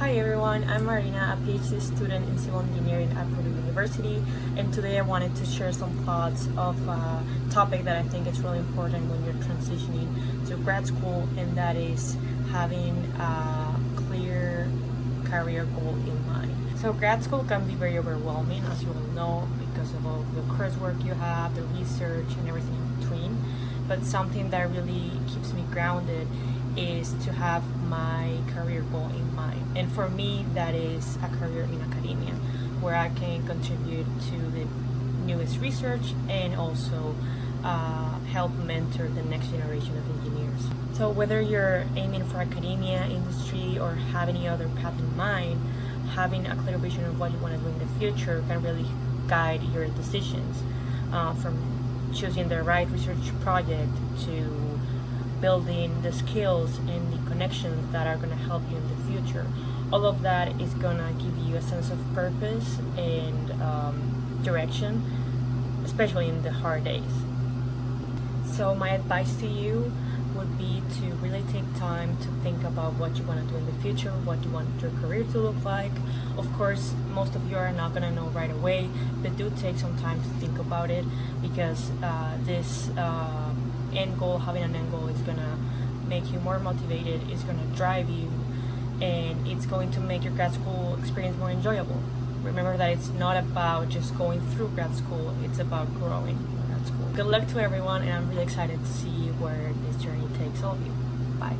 Hi everyone, I'm Marina, a PhD student in civil engineering at Purdue University, and today I wanted to share some thoughts of a topic that I think is really important when you're transitioning to grad school, and that is having a clear career goal in mind. So grad school can be very overwhelming, as you all know, because of all the coursework you have, the research, and everything in between. But something that really keeps me grounded is to have my career goal in mind. And for me, that is a career in academia, where I can contribute to the newest research and also help mentor the next generation of engineers. So whether you're aiming for academia, industry, or have any other path in mind, having a clear vision of what you want to do in the future can really guide your decisions, from choosing the right research project to building the skills and the connections that are going to help you in the future. All of that is going to give you a sense of purpose and direction, especially in the hard days. So my advice to you would be to really take time to think about what you want to do in the future, what you want your career to look like. Of course, most of you are not going to know right away, but do take some time to think about it, because this end goal, having an end goal, is gonna make you more motivated, it's gonna drive you, and it's going to make your grad school experience more enjoyable. Remember that it's not about just going through grad school, it's about growing in grad school. Good luck to everyone, and I'm really excited to see where this journey takes all of you. Bye.